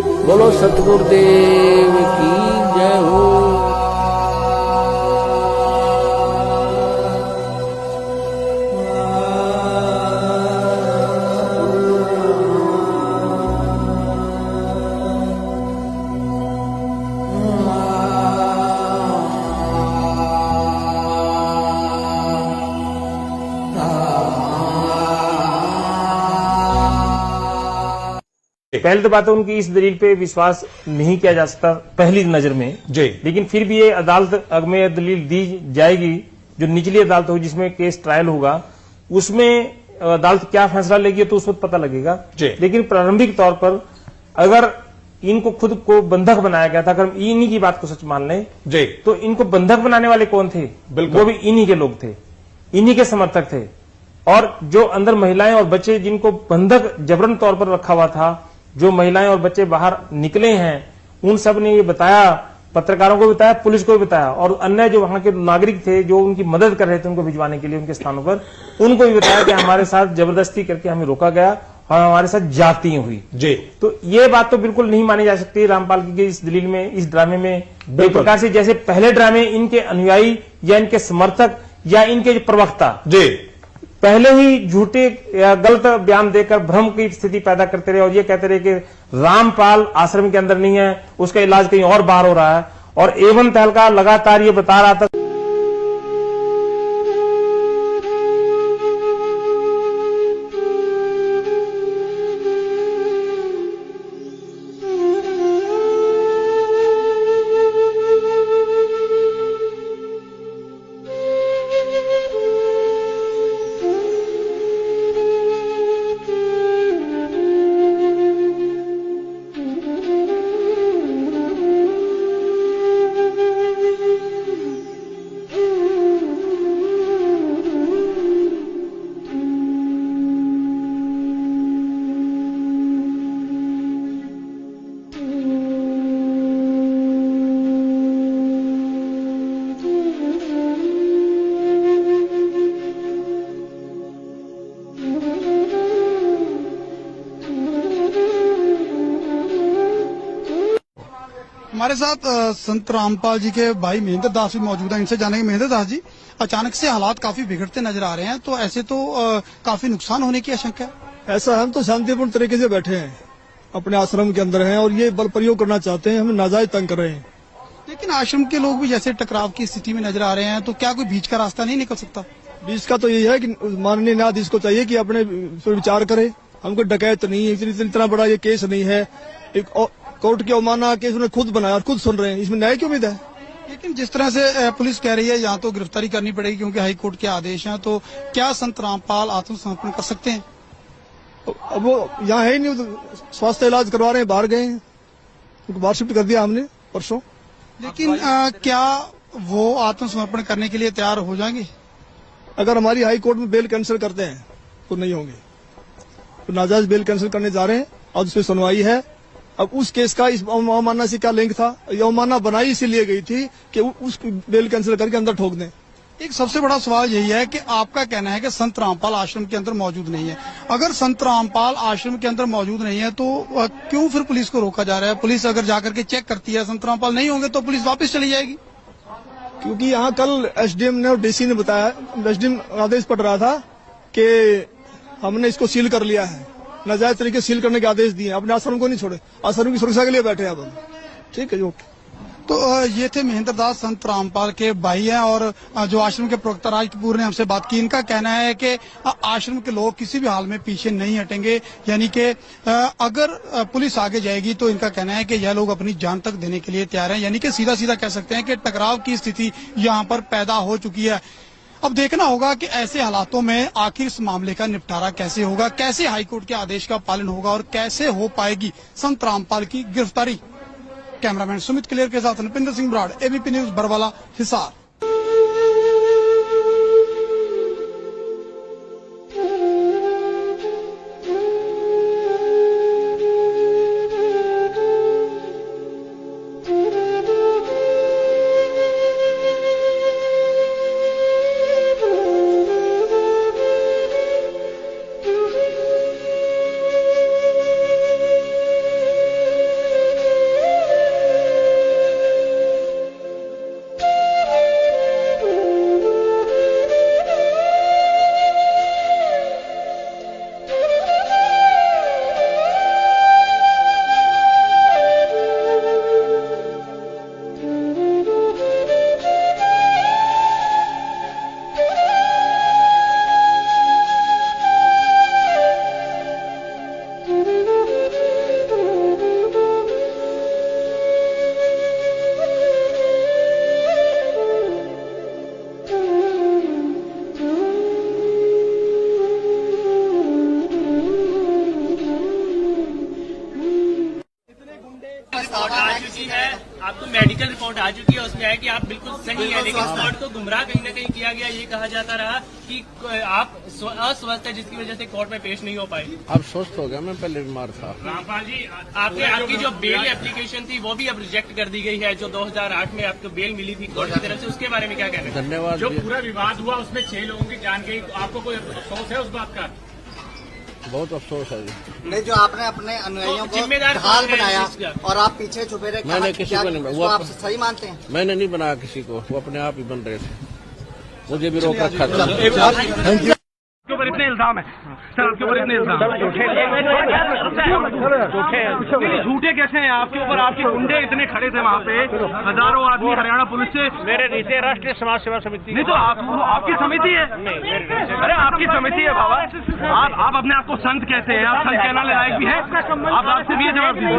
बोलो सतगुरुदेव की जय हो। पहले तो बात है उनकी इस दलील पे विश्वास नहीं किया जा सकता पहली नजर में जी। लेकिन फिर भी ये अदालत में यह दलील दी जाएगी जो निचली अदालत होगी जिसमें केस ट्रायल होगा उसमें अदालत क्या फैसला लेगी तो उस वक्त पता लगेगा जी। लेकिन प्रारंभिक तौर पर अगर इनको खुद को बंधक बनाया गया था अगर हम इन्हीं की बात को सच मान लें जी तो इनको बंधक बनाने वाले कौन थे? बिल्कुल। वो भी इन्हीं के लोग थे, इन्हीं के समर्थक थे। और जो अंदर महिलाएं और बच्चे जिनको बंधक जबरन तौर पर रखा हुआ था, जो महिलाएं और बच्चे बाहर निकले हैं उन सब ने ये बताया, पत्रकारों को बताया, पुलिस को भी बताया और अन्य जो वहां के नागरिक थे जो उनकी मदद कर रहे थे उनको भिजवाने के लिए उनके स्थानों पर, उनको भी बताया कि हमारे साथ जबरदस्ती करके हमें रोका गया और हमारे साथ जाती हुई। जी। तो ये बात तो बिल्कुल नहीं मानी जा सकती रामपाल की इस दलील में, इस ड्रामे में। एक प्रकार से जैसे पहले ड्रामे इनके अनुयायी या इनके समर्थक या इनके प्रवक्ता जी पहले ही झूठे या गलत बयान देकर भ्रम की स्थिति पैदा करते रहे और ये कहते रहे कि रामपाल आश्रम के अंदर नहीं है, उसका इलाज कहीं और बाहर हो रहा है। और एवं तहलका लगातार ये बता रहा था हमारे साथ संत रामपाल जी के भाई महेंद्र दास भी मौजूद हैं। इनसे जानेंगे, महेंद्र दास जी, अचानक से हालात काफी बिगड़ते नजर आ रहे हैं, तो ऐसे तो काफी नुकसान होने की आशंका है। ऐसा हम तो शांतिपूर्ण तरीके से बैठे हैं, अपने आश्रम के अंदर हैं और ये बल प्रयोग करना चाहते हैं, हमें नाजायज तंग कर रहे हैं। लेकिन आश्रम के लोग भी जैसे टकराव की स्थिति में नजर आ रहे हैं, तो क्या कोई बीच का रास्ता नहीं निकल सकता? बीच का तो यही है कि माननीय न्यायाधीश को चाहिए कि अपने पर विचार करे। हमको डकैत नहीं है, इतना बड़ा ये केस नहीं है, एक कोर्ट की अवमानना केस उन्होंने खुद बनाया और खुद सुन रहे हैं, इसमें न्याय की उम्मीद है। लेकिन जिस तरह से पुलिस कह रही है यहाँ तो गिरफ्तारी करनी पड़ेगी क्योंकि हाईकोर्ट के आदेश हैं, तो क्या संत रामपाल आत्मसमर्पण कर सकते हैं? अब वो यहाँ है ही नहीं, तो स्वास्थ्य इलाज करवा रहे हैं, बाहर गए हैं, उनको बाहर शिफ्ट कर दिया हमने परसों। लेकिन क्या वो आत्मसमर्पण करने के लिए तैयार हो जाएंगे? अगर हमारी हाई कोर्ट में बेल कैंसिल करते हैं तो नहीं होंगे, तो नाजायज बेल कैंसिल करने जा रहे हैं। आज उस पर सुनवाई है। अब उस केस का इस अवमानना से क्या लिंक था? ये अवमानना बनाई इसीलिए गई थी कि उस बेल कैंसिल करके अंदर ठोक दें। एक सबसे बड़ा सवाल यही है कि आपका कहना है कि संत रामपाल आश्रम के अंदर मौजूद नहीं है। अगर संत रामपाल आश्रम के अंदर मौजूद नहीं है तो क्यों फिर पुलिस को रोका जा रहा है? पुलिस अगर जाकर के चेक करती है संत रामपाल नहीं होंगे तो पुलिस वापस चली जाएगी। क्योंकि यहाँ कल एसडीएम ने और डीसी ने बताया, एसडीएम आदेश पड़ रहा था कि हमने इसको सील कर लिया है, नाजायज तरीके सील करने के आदेश दिए, अपने आश्रम को नहीं छोड़े, आश्रम की सुरक्षा के लिए बैठे हैं अब हम। ठीक है जी, ओके। तो ये थे महेंद्र दास, संत रामपाल के भाई हैं और जो आश्रम के प्रवक्ता राज कपूर ने हमसे बात की। इनका कहना है कि आश्रम के लोग किसी भी हाल में पीछे नहीं हटेंगे, यानी कि अगर पुलिस आगे जाएगी तो इनका कहना है कि यह लोग अपनी जान तक देने के लिए तैयार हैं। यानी कि सीधा सीधा कह सकते हैं कि टकराव की स्थिति यहाँ पर पैदा हो चुकी है। अब देखना होगा कि ऐसे हालातों में आखिर इस मामले का निपटारा कैसे होगा, कैसे हाईकोर्ट के आदेश का पालन होगा और कैसे हो पाएगी संत रामपाल की गिरफ्तारी। कैमरामैन सुमित क्लियर के साथ नृपिंदर सिंह ब्राड, एबीपी न्यूज, बरवाला, हिसार। रिपोर्ट आ चुकी है, आपको मेडिकल रिपोर्ट आ चुकी है, उसमें है कि आप बिल्कुल सही है, लेकिन कोर्ट को गुमराह कहीं न कहीं किया गया। ये कहा जाता रहा कि आप अस्वस्थ है, जिसकी वजह से कोर्ट में पेश नहीं हो पाए। अब स्वस्थ हो गया, मैं पहले बीमार था। रामपाल जी, आपकी जो बेल एप्लीकेशन थी वो भी अब रिजेक्ट कर दी गई है, जो 2008 में आपको बेल मिली थी कोर्ट की तरफ से, उसके बारे में क्या कहना है? धन्यवाद। जो पूरा विवाद हुआ उसमें 6 लोगों की जान गई, आपको कोई अफसोस है उस बात का? बहुत अफसोस है जी। नहीं, जो आपने अपने अनुयायियों को जिम्मेदार ढाल कौन है बनाया इस चीज़ का? और आप पीछे छुपे रहे, मैंने किसी को नहीं, वो आप सही मानते हैं? मैंने नहीं बनाया किसी को, वो अपने आप ही बन रहे थे, मुझे भी रोक रखा था। आपके ऊपर इतने इल्जाम है सर, आपके ऊपर इतने इल्जाम झूठे कैसे हैं आपके ऊपर? आपके गुंडे इतने खड़े थे वहाँ पे, हजारों आदमी हरियाणा पुलिस से। मेरे नीचे राष्ट्रीय समाज सेवा समिति नहीं तो आपकी समिति है। अरे आपकी समिति है बाबा, आप अपने आप को संत कहते हैं, आप संत कहना लायक भी है? आप आपसे भी ये जवाब दीजिए,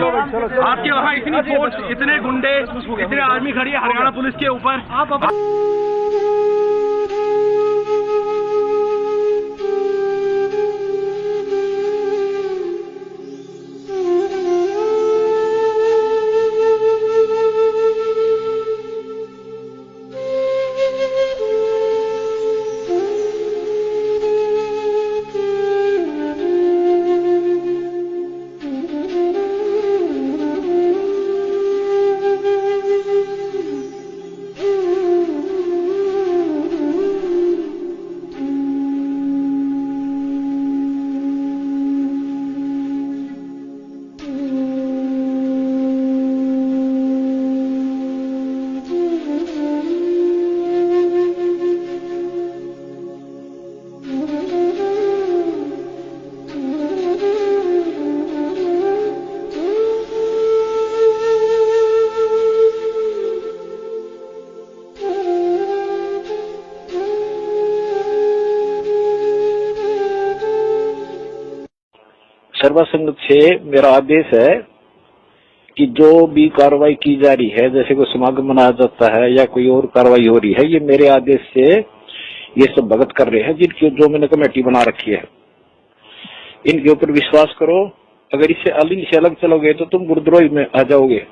आपके वहाँ इतनी फोर्स, इतने गुंडे, इतने आर्मी खड़ी है हरियाणा पुलिस के ऊपर, आप सर्वा संगत से मेरा आदेश है कि जो भी कार्रवाई की जा रही है, जैसे कोई समागम मनाया जाता है या कोई और कार्रवाई हो रही है, ये मेरे आदेश से ये सब भगत कर रहे हैं, जिनकी जो मैंने कमेटी बना रखी है। इनके ऊपर विश्वास करो, अगर इससे अलग चलोगे तो तुम गुरुद्रोही में आ जाओगे।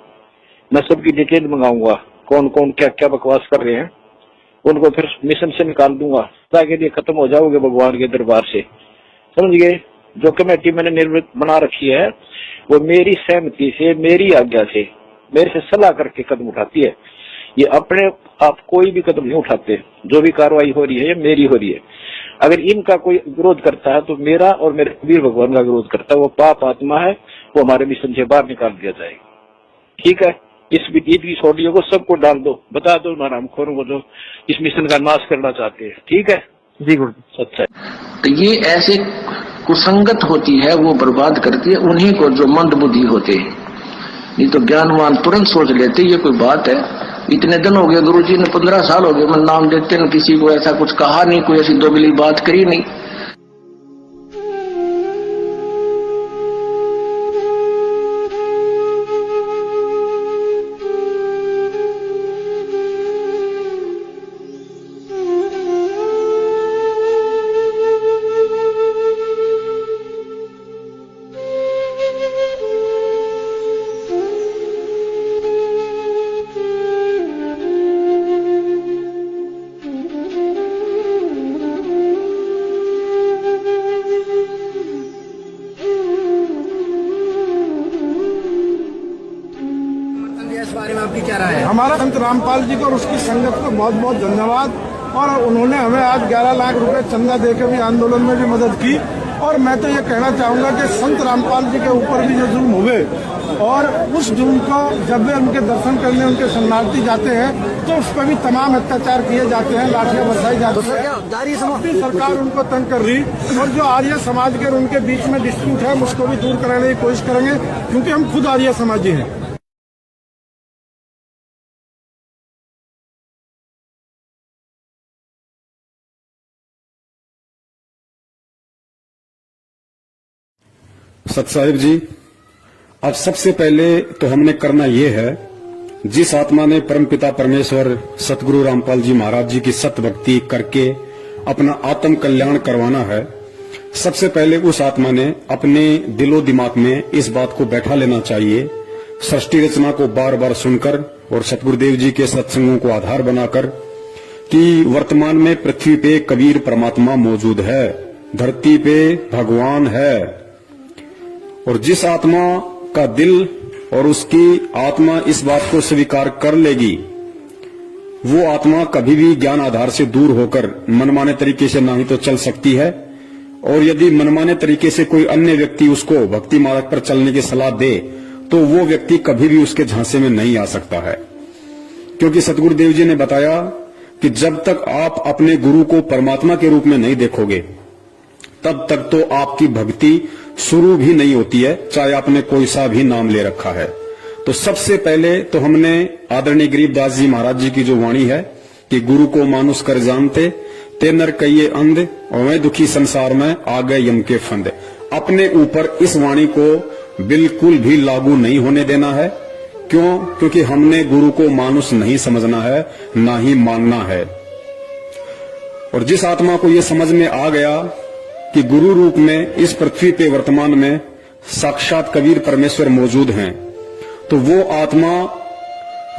मैं सबकी डिटेल मंगाऊंगा, कौन कौन क्या क्या बकवास कर रहे हैं, उनको फिर मिशन से निकाल दूंगा, ताकि ये खत्म हो जाओगे भगवान के दरबार से, समझ गए? जो कमेटी मैंने निर्मित बना रखी है वो मेरी सहमति से, मेरी आज्ञा से, मेरे से सलाह करके कदम उठाती है। ये अपने आप कोई भी कदम नहीं उठाते। जो भी कार्रवाई हो रही है ये मेरी हो रही है। अगर इनका कोई विरोध करता है तो मेरा और मेरे कबीर भगवान का विरोध करता है, वो पाप आत्मा है, वो हमारे मिशन से बाहर निकाल दिया जाएगा। ठीक है, इस ईद की छोटियों को सबको डाल दो, बता दो हरामखोरों को जो इस मिशन का नाश करना चाहते हैं। ठीक है जी गुरु, सच्चा है। तो ये ऐसे कुसंगत होती है, वो बर्बाद करती है उन्हीं को जो मंद बुद्धि होते हैं। नहीं तो ज्ञानवान तुरंत सोच लेते ये कोई बात है। इतने दिन हो गए गुरुजी ने, 15 साल हो गए, मैं नाम देते न किसी को ऐसा कुछ कहा नहीं, कोई ऐसी दोगली बात करी नहीं। इस बारे में आपकी क्या राय है? हमारा संत रामपाल जी को और उसकी संगत को बहुत बहुत धन्यवाद। और उन्होंने हमें आज 11 लाख रुपए चंदा देकर भी आंदोलन में भी मदद की। और मैं तो ये कहना चाहूंगा कि संत रामपाल जी के ऊपर भी जो जुल्म हुए, और उस जुल्म को जब वे उनके दर्शन करने उनके शरणार्थी जाते हैं तो उस पर भी तमाम अत्याचार किए जाते हैं, लाठियां बरसाई जाती है। अपनी सरकार उनको तंग कर रही, और जो आर्य समाज के और उनके बीच में डिस्प्यूट है उसको भी दूर कराने की कोशिश करेंगे, क्योंकि हम खुद आर्य समाजी हैं। सत साहिब जी, अब सबसे पहले तो हमने करना ये है, जिस आत्मा ने परमपिता परमेश्वर सतगुरु रामपाल जी महाराज जी की सत भक्ति करके अपना आत्म कल्याण करवाना है, सबसे पहले उस आत्मा ने अपने दिलो दिमाग में इस बात को बैठा लेना चाहिए, सृष्टि रचना को बार बार सुनकर और सतगुरुदेव जी के सत्संगों को आधार बनाकर कि वर्तमान में पृथ्वी पे कबीर परमात्मा मौजूद है, धरती पे भगवान है, और जिस आत्मा का दिल और उसकी आत्मा इस बात को स्वीकार कर लेगी, वो आत्मा कभी भी ज्ञान आधार से दूर होकर मनमाने तरीके से ना ही तो चल सकती है, और यदि मनमाने तरीके से कोई अन्य व्यक्ति उसको भक्ति मार्ग पर चलने की सलाह दे तो वो व्यक्ति कभी भी उसके झांसे में नहीं आ सकता है। क्योंकि सतगुरुदेव जी ने बताया कि जब तक आप अपने गुरु को परमात्मा के रूप में नहीं देखोगे तब तक तो आपकी भक्ति शुरू भी नहीं होती है, चाहे आपने कोई सा भी नाम ले रखा है। तो सबसे पहले तो हमने आदरणीय गरीबदास जी महाराज जी की जो वाणी है कि गुरु को मानुष कर जानते ते नर कहिए अंध और मैं दुखी संसार में आ गए यम के फंद, अपने ऊपर इस वाणी को बिल्कुल भी लागू नहीं होने देना है। क्यों? क्योंकि हमने गुरु को मानुष नहीं समझना है, ना ही मानना है। और जिस आत्मा को यह समझ में आ गया कि गुरु रूप में इस पृथ्वी पे वर्तमान में साक्षात कबीर परमेश्वर मौजूद हैं, तो वो आत्मा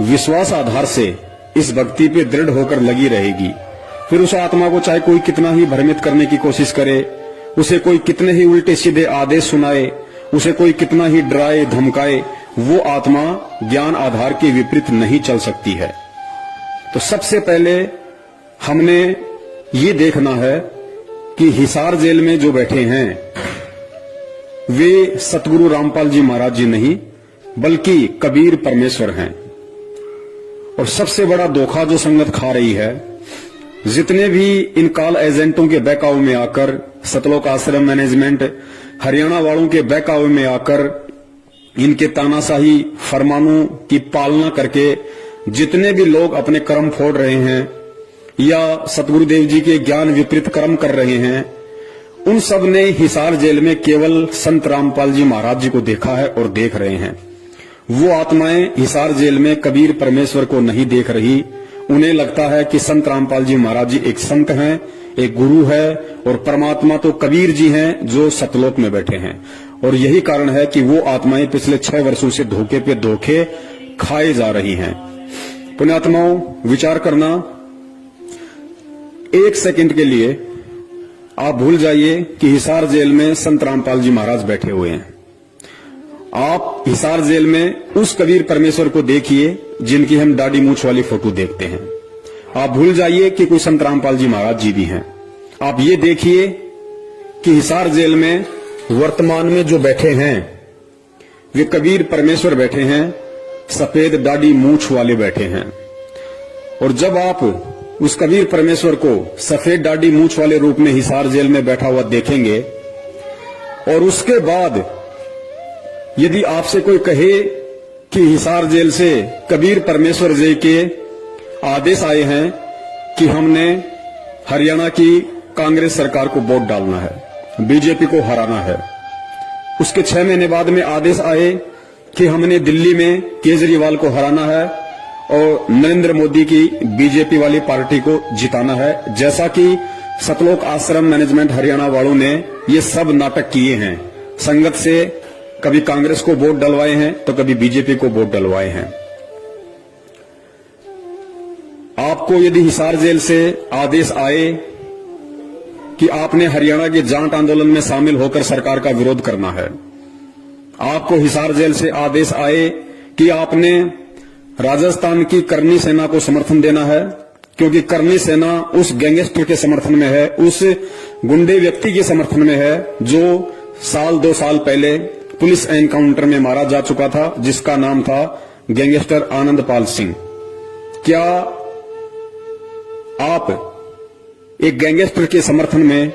विश्वास आधार से इस भक्ति पे दृढ़ होकर लगी रहेगी। फिर उस आत्मा को चाहे कोई कितना ही भ्रमित करने की कोशिश करे, उसे कोई कितने ही उल्टे सीधे आदेश सुनाए, उसे कोई कितना ही डराए धमकाए, वो आत्मा ज्ञान आधार के विपरीत नहीं चल सकती है। तो सबसे पहले हमने ये देखना है कि हिसार जेल में जो बैठे हैं वे सतगुरु रामपाल जी महाराज जी नहीं बल्कि कबीर परमेश्वर हैं। और सबसे बड़ा धोखा जो संगत खा रही है, जितने भी इन कॉल एजेंटों के बहकावे में आकर, सतलोक आश्रम मैनेजमेंट हरियाणा वालों के बहकावे में आकर, इनके तानाशाही फरमानों की पालना करके जितने भी लोग अपने कर्म फोड़ रहे हैं या सतगुरुदेव जी के ज्ञान विपरीत कर्म कर रहे हैं, उन सब ने हिसार जेल में केवल संत रामपाल जी महाराज जी को देखा है और देख रहे हैं। वो आत्माएं हिसार जेल में कबीर परमेश्वर को नहीं देख रही। उन्हें लगता है कि संत रामपाल जी महाराज जी एक संत हैं, एक गुरु है, और परमात्मा तो कबीर जी हैं जो सतलोक में बैठे हैं। और यही कारण है कि वो आत्माएं पिछले 6 वर्षों से धोखे पे धोखे खाए जा रही हैं। पुण्यात्माओं, विचार करना, 1 सेकंड के लिए आप भूल जाइए कि हिसार जेल में संत रामपाल जी महाराज बैठे हुए हैं। आप हिसार जेल में उस कबीर परमेश्वर को देखिए जिनकी हम दाढ़ी मूछ वाली फोटो देखते हैं। आप भूल जाइए कि कोई संत रामपाल जी महाराज जी भी हैं। आप ये देखिए कि हिसार जेल में वर्तमान में जो बैठे हैं वे कबीर परमेश्वर बैठे हैं, सफेद दाढ़ी मूछ वाले बैठे हैं। और जब आप उस कबीर परमेश्वर को सफेद दाढ़ी मूछ वाले रूप में हिसार जेल में बैठा हुआ देखेंगे, और उसके बाद यदि आपसे कोई कहे कि हिसार जेल से कबीर परमेश्वर जी के आदेश आए हैं कि हमने हरियाणा की कांग्रेस सरकार को वोट डालना है, बीजेपी को हराना है, उसके 6 महीने बाद में आदेश आए कि हमने दिल्ली में केजरीवाल को हराना है और नरेंद्र मोदी की बीजेपी वाली पार्टी को जिताना है, जैसा कि सतलोक आश्रम मैनेजमेंट हरियाणा वालों ने ये सब नाटक किए हैं। संगत से कभी कांग्रेस को वोट डलवाए हैं तो कभी बीजेपी को वोट डलवाए हैं। आपको यदि हिसार जेल से आदेश आए कि आपने हरियाणा के जाट आंदोलन में शामिल होकर सरकार का विरोध करना है, आपको हिसार जेल से आदेश आए कि आपने राजस्थान की करनी सेना को समर्थन देना है, क्योंकि करनी सेना उस गैंगस्टर के समर्थन में है, उस गुंडे व्यक्ति के समर्थन में है जो 1-2 साल पहले पुलिस एनकाउंटर में मारा जा चुका था, जिसका नाम था गैंगस्टर आनंदपाल सिंह। क्या आप एक गैंगस्टर के समर्थन में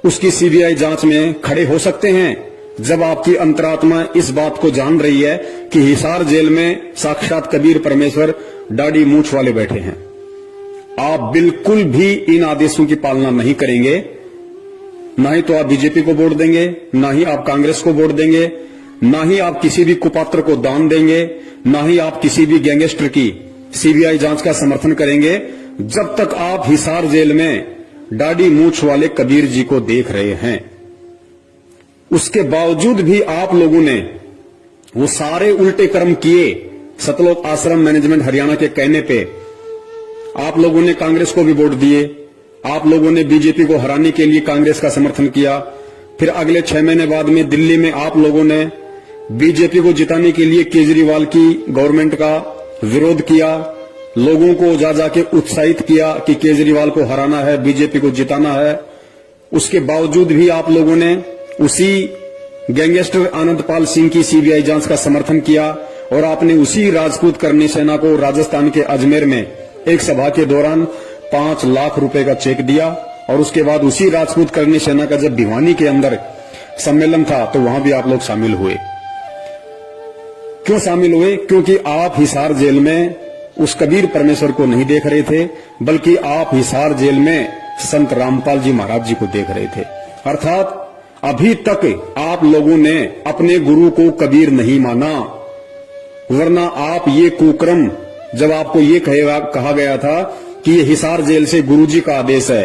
उसकी सीबीआई जांच में खड़े हो सकते हैं जब आपकी अंतरात्मा इस बात को जान रही है कि हिसार जेल में साक्षात कबीर परमेश्वर दाढ़ी मूछ वाले बैठे हैं? आप बिल्कुल भी इन आदेशों की पालना नहीं करेंगे। ना ही तो आप बीजेपी को वोट देंगे, ना ही आप कांग्रेस को वोट देंगे, ना ही आप किसी भी कुपात्र को दान देंगे, ना ही आप किसी भी गैंगस्टर की सीबीआई जांच का समर्थन करेंगे, जब तक आप हिसार जेल में दाढ़ी मूछ वाले कबीर जी को देख रहे हैं। उसके बावजूद भी आप लोगों ने वो सारे उल्टे कर्म किए सतलोक आश्रम मैनेजमेंट हरियाणा के कहने पे। आप लोगों ने कांग्रेस को भी वोट दिए, आप लोगों ने बीजेपी को हराने के लिए कांग्रेस का समर्थन किया। फिर अगले 6 महीने बाद में दिल्ली में आप लोगों ने बीजेपी को जिताने के लिए केजरीवाल की गवर्नमेंट का विरोध किया, लोगों को जा जाके उत्साहित किया कि केजरीवाल को हराना है, बीजेपी को जिताना है। उसके बावजूद भी आप लोगों ने उसी गैंगस्टर आनंदपाल सिंह की सीबीआई जांच का समर्थन किया और आपने उसी राजपूत करनी सेना को राजस्थान के अजमेर में एक सभा के दौरान 5 लाख रुपए का चेक दिया। और उसके बाद उसी राजपूत करनी सेना का जब भिवानी के अंदर सम्मेलन था तो वहां भी आप लोग शामिल हुए। क्यों शामिल हुए? क्योंकि आप हिसार जेल में उस कबीर परमेश्वर को नहीं देख रहे थे, बल्कि आप हिसार जेल में संत रामपाल जी महाराज जी को देख रहे थे। अर्थात अभी तक आप लोगों ने अपने गुरु को कबीर नहीं माना, वरना आप ये कुक्रम, जब आपको ये कहा गया था कि ये हिसार जेल से गुरुजी का आदेश है,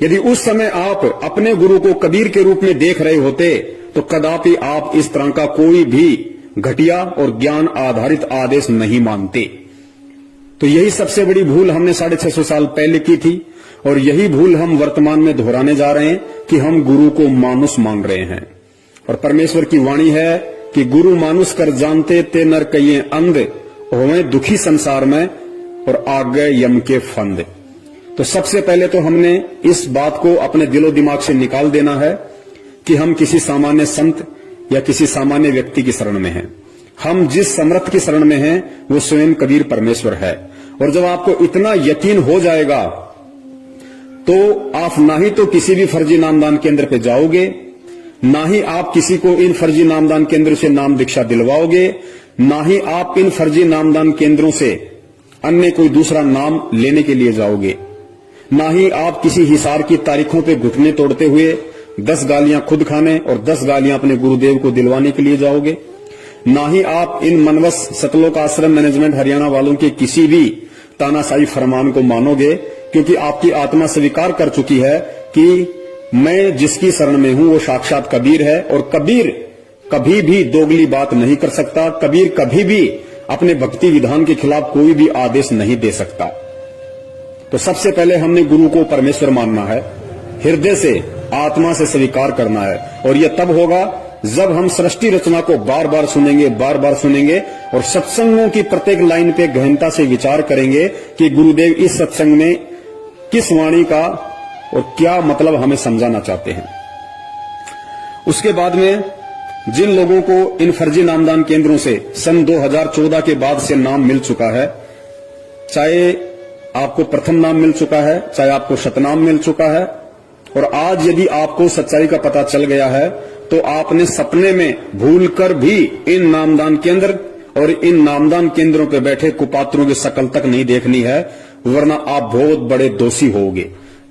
यदि उस समय आप अपने गुरु को कबीर के रूप में देख रहे होते तो कदापि आप इस तरह का कोई भी घटिया और ज्ञान आधारित आदेश नहीं मानते। तो यही सबसे बड़ी भूल हमने 650 साल पहले की थी और यही भूल हम वर्तमान में दोहराने जा रहे हैं कि हम गुरु को मानुष मान रहे हैं। और परमेश्वर की वाणी है कि गुरु मानुष कर जानते ते नर कहिए अंध, होवें दुखी संसार में और आ गए यम के फंद। तो सबसे पहले तो हमने इस बात को अपने दिलो दिमाग से निकाल देना है कि हम किसी सामान्य संत या किसी सामान्य व्यक्ति की शरण में हैं। हम जिस समर्थ की शरण में हैं वो स्वयं कबीर परमेश्वर है। और जब आपको इतना यकीन हो जाएगा तो आप ना ही तो किसी भी फर्जी नामदान केंद्र पे जाओगे, ना ही आप किसी को इन फर्जी नामदान केंद्र से नाम दीक्षा दिलवाओगे, ना ही आप इन फर्जी नामदान केंद्रों से अन्य कोई दूसरा नाम लेने के लिए जाओगे, ना ही आप किसी हिसार की तारीखों पे घुटने तोड़ते हुए 10 गालियां खुद खाने और 10 गालियां अपने गुरुदेव को दिलवाने के लिए जाओगे, ना ही आप इन मनवस सतलोक आश्रम मैनेजमेंट हरियाणा वालों के किसी भी तानाशाही फरमान को मानोगे, क्योंकि आपकी आत्मा स्वीकार कर चुकी है कि मैं जिसकी शरण में हूं वो साक्षात कबीर है। और कबीर कभी भी दोगली बात नहीं कर सकता, कबीर कभी भी अपने भक्ति विधान के खिलाफ कोई भी आदेश नहीं दे सकता। तो सबसे पहले हमने गुरु को परमेश्वर मानना है, हृदय से आत्मा से स्वीकार करना है। और यह तब होगा जब हम सृष्टि रचना को बार बार सुनेंगे और सत्संगों की प्रत्येक लाइन पे गहनता से विचार करेंगे कि गुरुदेव इस सत्संग में किस वाणी का और क्या मतलब हमें समझाना चाहते हैं। उसके बाद में जिन लोगों को इन फर्जी नामदान केंद्रों से सन 2014 के बाद से नाम मिल चुका है, चाहे आपको प्रथम नाम मिल चुका है, चाहे आपको शतनाम मिल चुका है, और आज यदि आपको सच्चाई का पता चल गया है तो आपने सपने में भूलकर भी इन नामदान केंद्र और इन नामदान केंद्रों पर बैठे कुपात्रों की शकल तक नहीं देखनी है, वरना आप बहुत बड़े दोषी होगे।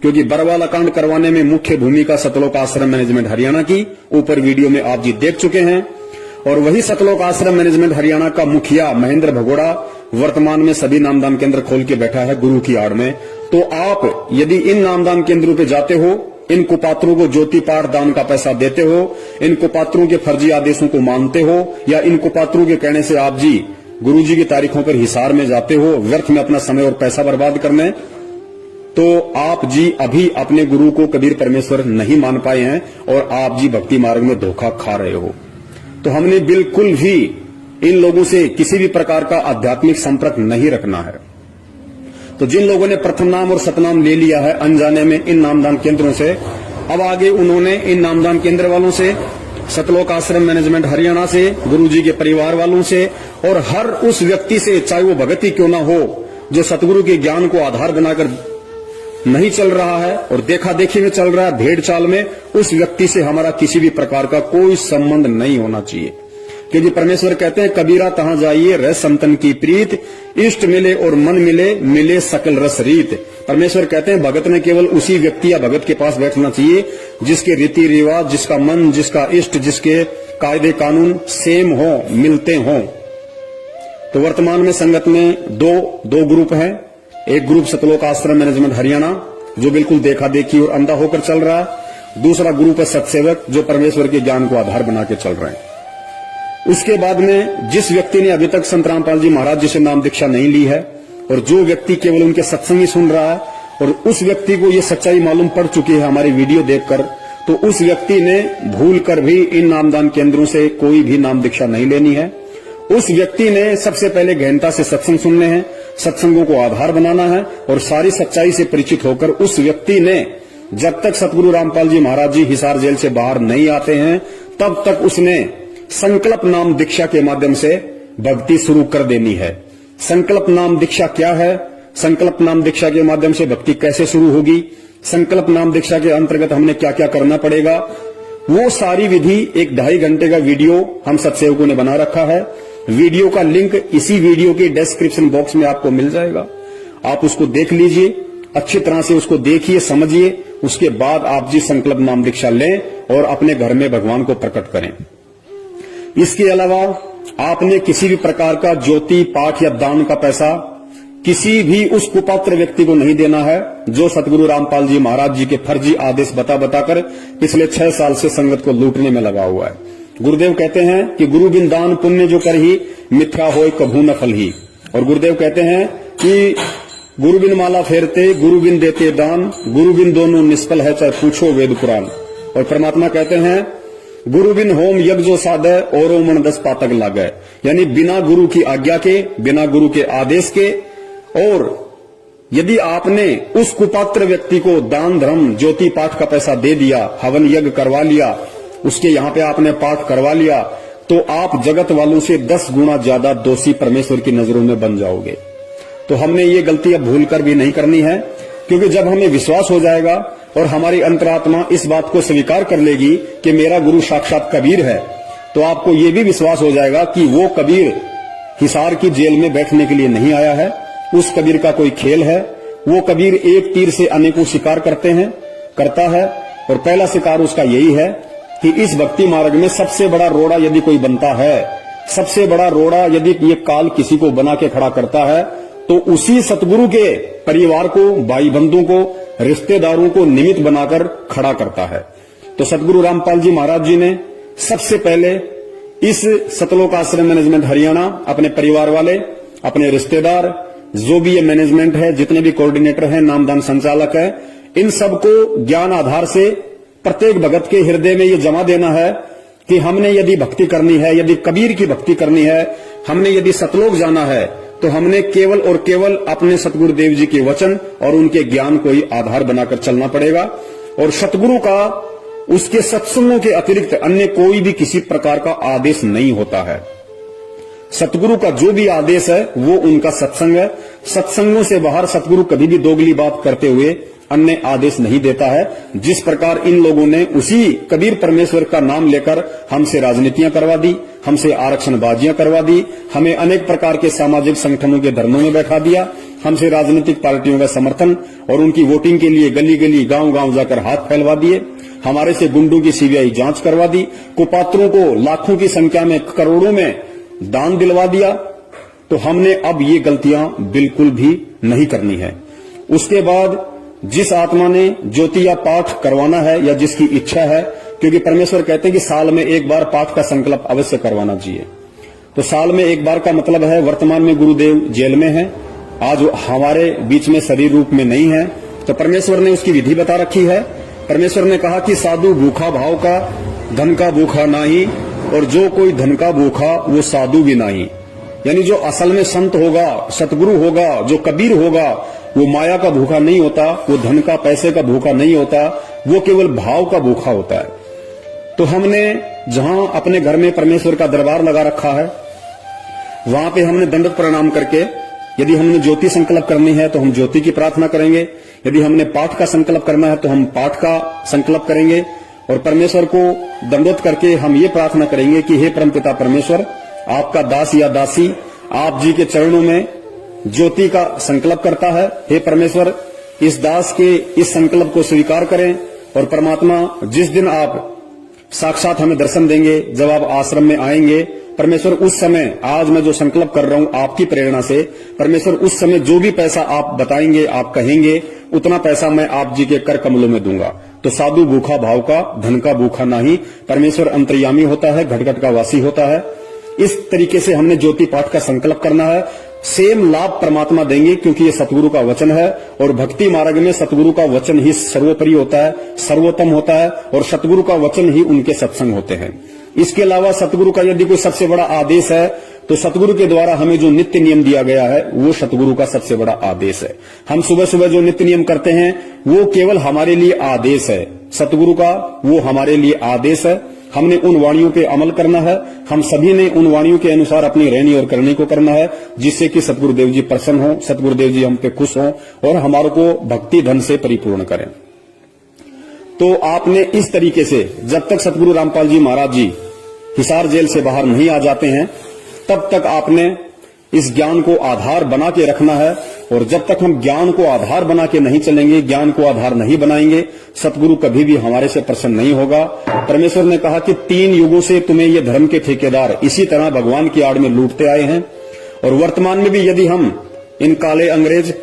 क्योंकि बरवाला कांड करवाने में मुख्य भूमिका सतलोक आश्रम मैनेजमेंट हरियाणा की ऊपर वीडियो में आप जी देख चुके हैं। और वही सतलोक आश्रम मैनेजमेंट हरियाणा का मुखिया महेंद्र भगोड़ा वर्तमान में सभी नामदान केंद्र खोल के बैठा है गुरु की आड़ में। तो आप यदि इन नामदान केंद्रों पे जाते हो, इन कुपात्रों को ज्योति पाठ दान का पैसा देते हो, इन कुपात्रों के फर्जी आदेशों को मानते हो, या इन कुपात्रों के कहने से आप जी गुरु जी की तारीखों पर हिसार में जाते हो व्यर्थ में अपना समय और पैसा बर्बाद करने, तो आप जी अभी अपने गुरु को कबीर परमेश्वर नहीं मान पाए हैं और आप जी भक्ति मार्ग में धोखा खा रहे हो। तो हमने बिल्कुल भी इन लोगों से किसी भी प्रकार का आध्यात्मिक संपर्क नहीं रखना है। तो जिन लोगों ने प्रथम नाम और सतनाम ले लिया है अनजाने में इन नामदान केंद्रों से, अब आगे उन्होंने इन नामदान केंद्र वालों से, सतलोक आश्रम मैनेजमेंट हरियाणा से, गुरुजी के परिवार वालों से और हर उस व्यक्ति से, चाहे वो भगत ही क्यों ना हो, जो सतगुरु के ज्ञान को आधार बनाकर नहीं चल रहा है और देखा देखी में चल रहा है, भेड़ चाल में, उस व्यक्ति से हमारा किसी भी प्रकार का कोई संबंध नहीं होना चाहिए। क्योंकि परमेश्वर कहते हैं कबीरा तहां जाइए रह संतन की प्रीत, इष्ट मिले और मन मिले, मिले सकल रस रीत। परमेश्वर कहते हैं भगत में केवल उसी व्यक्ति या भगत के पास बैठना चाहिए जिसके रीति रिवाज, जिसका मन, जिसका इष्ट, जिसके कायदे कानून सेम हो, मिलते हों। तो वर्तमान में संगत में दो ग्रुप हैं। एक ग्रुप सतलोक आश्रम मैनेजमेंट हरियाणा जो बिल्कुल देखा देखी और अंधा होकर चल रहा है, दूसरा ग्रुप है सत्सेवक जो परमेश्वर के ज्ञान को आधार बना के चल रहे हैं। उसके बाद में जिस व्यक्ति ने अभी तक संत रामपाल जी महाराज जी से नाम दीक्षा नहीं ली है और जो व्यक्ति केवल उनके सत्संग ही सुन रहा है और उस व्यक्ति को ये सच्चाई मालूम पड़ चुकी है हमारी वीडियो देखकर, तो उस व्यक्ति ने भूल कर भी इन नामदान केंद्रों से कोई भी नाम दीक्षा नहीं लेनी है। उस व्यक्ति ने सबसे पहले गहनता से सत्संग सुनने हैं, सत्संगों को आधार बनाना है और सारी सच्चाई से परिचित होकर उस व्यक्ति ने जब तक सतगुरु रामपाल जी महाराज जी हिसार जेल से बाहर नहीं आते हैं तब तक उसने संकल्प नाम दीक्षा के माध्यम से भक्ति शुरू कर देनी है। संकल्प नाम दीक्षा क्या है, संकल्प नाम दीक्षा के माध्यम से भक्ति कैसे शुरू होगी, संकल्प नाम दीक्षा के अंतर्गत हमने क्या क्या करना पड़ेगा, वो सारी विधि एक 2.5 घंटे का वीडियो हम सत्सेवकों ने बना रखा है। वीडियो का लिंक इसी वीडियो के डिस्क्रिप्शन बॉक्स में आपको मिल जाएगा, आप उसको देख लीजिए, अच्छी तरह से उसको देखिए, समझिए, उसके बाद आप जी संकल्प नाम दीक्षा लें और अपने घर में भगवान को प्रकट करें। इसके अलावा आपने किसी भी प्रकार का ज्योति पाठ या दान का पैसा किसी भी उस कुपात्र व्यक्ति को नहीं देना है जो सतगुरु रामपाल जी महाराज जी के फर्जी आदेश बताकर पिछले 6 साल से संगत को लूटने में लगा हुआ है। गुरुदेव कहते हैं कि गुरु बिन दान पुण्य जो कर ही मिथ्या होय कभू न फल ही। और गुरुदेव कहते हैं कि गुरु बिन माला फेरते गुरु बिन देते दान, गुरु बिन दोनों निष्फल है चाहे पूछो वेद पुराण। और परमात्मा कहते हैं गुरु बिन होम यज्ञ जो साधे और मन 10 पातक लागे, यानी बिना गुरु की आज्ञा के, बिना गुरु के आदेश के। और यदि आपने उस कुपात्र व्यक्ति को दान धर्म ज्योति पाठ का पैसा दे दिया, हवन यज्ञ करवा लिया, उसके यहां पे आपने पाठ करवा लिया, तो आप जगत वालों से 10 गुना ज्यादा दोषी परमेश्वर की नजरों में बन जाओगे। तो हमने ये गलती अब भूल कर भी नहीं करनी है, क्योंकि जब हमें विश्वास हो जाएगा और हमारी अंतरात्मा इस बात को स्वीकार कर लेगी कि मेरा गुरु साक्षात कबीर है, तो आपको ये भी विश्वास हो जाएगा कि वो कबीर हिसार की जेल में बैठने के लिए नहीं आया है, उस कबीर का कोई खेल है। वो कबीर एक तीर से अनेकों शिकार करता है और पहला शिकार उसका यही है कि इस भक्ति मार्ग में सबसे बड़ा रोड़ा यदि कोई बनता है, सबसे बड़ा रोड़ा यदि ये काल किसी को बना के खड़ा करता है, तो उसी सतगुरु के परिवार को, भाई बंधुओं को, रिश्तेदारों को निमित्त बनाकर खड़ा करता है। तो सतगुरु रामपाल जी महाराज जी ने सबसे पहले इस सतलोक आश्रम मैनेजमेंट हरियाणा अपने परिवार वाले, अपने रिश्तेदार, जो भी ये मैनेजमेंट है, जितने भी कोऑर्डिनेटर हैं, नामदान संचालक है, इन सबको ज्ञान आधार से प्रत्येक भगत के हृदय में ये जमा देना है कि हमने यदि भक्ति करनी है, यदि कबीर की भक्ति करनी है, हमने यदि सतलोक जाना है, तो हमने केवल और केवल अपने सतगुरुदेव जी के वचन और उनके ज्ञान को ही आधार बनाकर चलना पड़ेगा। और सतगुरु का उसके सत्संगों के अतिरिक्त अन्य कोई भी किसी प्रकार का आदेश नहीं होता है। सतगुरु का जो भी आदेश है वो उनका सत्संग है। सत्संगों से बाहर सतगुरु कभी भी दोगली बात करते हुए अन्य आदेश नहीं देता है। जिस प्रकार इन लोगों ने उसी कबीर परमेश्वर का नाम लेकर हमसे राजनीतियां करवा दी, हमसे आरक्षणबाजियां करवा दी, हमें अनेक प्रकार के सामाजिक संगठनों के धरनों में बैठा दिया, हमसे राजनीतिक पार्टियों का समर्थन और उनकी वोटिंग के लिए गली गली गांव गांव जाकर हाथ फैलवा दिए, हमारे से गुंडों की सीबीआई जांच करवा दी, कुपात्रों को लाखों की संख्या में, करोड़ों में दान दिलवा दिया। तो हमने अब ये गलतियां बिल्कुल भी नहीं करनी है। उसके बाद जिस आत्मा ने ज्योति या पाठ करवाना है या जिसकी इच्छा है, क्योंकि परमेश्वर कहते हैं कि साल में एक बार पाठ का संकल्प अवश्य करवाना चाहिए, तो साल में एक बार का मतलब है वर्तमान में गुरुदेव जेल में है, आज हमारे बीच में शरीर रूप में नहीं है, तो परमेश्वर ने उसकी विधि बता रखी है। परमेश्वर ने कहा कि साधु भूखा भाव का, धन का भूखा नाही, और जो कोई धन का भूखा वो साधु भी नहीं। यानी जो असल में संत होगा, सतगुरु होगा, जो कबीर होगा, वो माया का भूखा नहीं होता, वो धन का पैसे का भूखा नहीं होता, वो केवल भाव का भूखा होता है। तो हमने जहां अपने घर में परमेश्वर का दरबार लगा रखा है, वहां पे हमने दंडवत प्रणाम करके, यदि हमने ज्योति संकल्प करनी है तो हम ज्योति की प्रार्थना करेंगे, यदि हमने पाठ का संकल्प करना है तो हम पाठ का संकल्प करेंगे, और परमेश्वर को दंडवत करके हम ये प्रार्थना करेंगे कि हे परमपिता परमेश्वर, आपका दास या दासी आप जी के चरणों में ज्योति का संकल्प करता है। हे परमेश्वर, इस दास के इस संकल्प को स्वीकार करें, और परमात्मा जिस दिन आप साक्षात हमें दर्शन देंगे, जब आप आश्रम में आएंगे, परमेश्वर उस समय, आज मैं जो संकल्प कर रहा हूं आपकी प्रेरणा से, परमेश्वर उस समय जो भी पैसा आप बताएंगे, आप कहेंगे, उतना पैसा मैं आप जी के कर कमलों में दूंगा। तो साधु भूखा भाव का, धन का भूखा नहीं। परमेश्वर अंतर्यामी होता है, घट घट का वासी होता है। इस तरीके से हमने ज्योति पाठ का संकल्प करना है। सेम लाभ परमात्मा देंगे, क्योंकि ये सतगुरु का वचन है और भक्ति मार्ग में सतगुरु का वचन ही सर्वोपरि होता है, सर्वोत्तम होता है और सतगुरु का वचन ही उनके सत्संग होते हैं। इसके अलावा सतगुरु का यदि कोई सबसे बड़ा आदेश है तो सतगुरु के द्वारा हमें जो नित्य नियम दिया गया है वो सतगुरु का सबसे बड़ा आदेश है। हम सुबह सुबह जो नित्य नियम करते हैं वो केवल हमारे लिए आदेश है, सतगुरु का वो हमारे लिए आदेश है। हमने उन वाणियों पे अमल करना है, हम सभी ने उन वाणियों के अनुसार अपनी रहनी और करनी को करना है, जिससे कि सतगुरुदेव जी प्रसन्न हो, सतगुरुदेव जी हम पे खुश हों और हमारे को भक्ति धन से परिपूर्ण करें। तो आपने इस तरीके से जब तक सतगुरु रामपाल जी महाराज जी हिसार जेल से बाहर नहीं आ जाते हैं तब तक आपने इस ज्ञान को आधार बना के रखना है। और जब तक हम ज्ञान को आधार बना के नहीं चलेंगे, ज्ञान को आधार नहीं बनाएंगे, सतगुरु कभी भी हमारे से प्रसन्न नहीं होगा। परमेश्वर ने कहा कि 3 युगों से तुम्हें ये धर्म के ठेकेदार इसी तरह भगवान की आड़ में लूटते आए हैं और वर्तमान में भी यदि हम इन काले अंग्रेज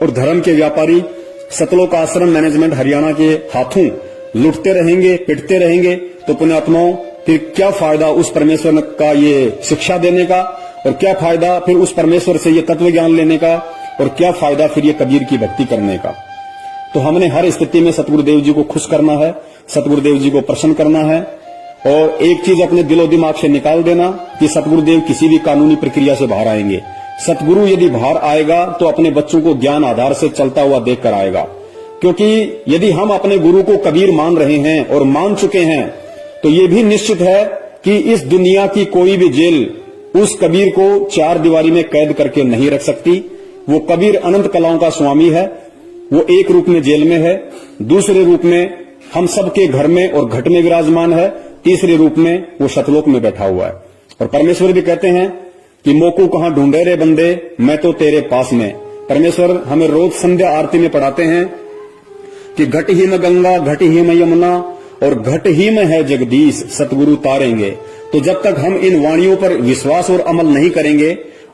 और धर्म के व्यापारी सतलोक आश्रम मैनेजमेंट हरियाणा के हाथों लूटते रहेंगे, पिटते रहेंगे, तो पुण्यात्माओं फिर क्या फायदा उस परमेश्वर का ये शिक्षा देने का, और क्या फायदा फिर उस परमेश्वर से ये तत्व ज्ञान लेने का, और क्या फायदा फिर ये कबीर की भक्ति करने का। तो हमने हर स्थिति में सतगुरुदेव जी को खुश करना है, सतगुरुदेव जी को प्रसन्न करना है। और एक चीज अपने दिलो दिमाग से निकाल देना कि सतगुरुदेव किसी भी कानूनी प्रक्रिया से बाहर आएंगे। सतगुरु यदि बाहर आएगा तो अपने बच्चों को ज्ञान आधार से चलता हुआ देखकर आएगा, क्योंकि यदि हम अपने गुरु को कबीर मान रहे हैं और मान चुके हैं तो ये भी निश्चित है कि इस दुनिया की कोई भी जेल उस कबीर को 4 दीवारी में कैद करके नहीं रख सकती। वो कबीर अनंत कलाओं का स्वामी है, वो एक रूप में जेल में है, दूसरे रूप में हम सबके घर में और घट में विराजमान है, तीसरे रूप में वो सतलोक में बैठा हुआ है। और परमेश्वर भी कहते हैं कि मोको कहां ढूंढे रे बंदे, मैं तो तेरे पास में। परमेश्वर हमें रोज संध्या आरती में पढ़ाते हैं कि घट ही में गंगा, घट ही में यमुना और घट ही में है जगदीश, सतगुरु तारेंगे। तो जब तक हम इन वाणियों पर विश्वास और अमल नहीं करेंगे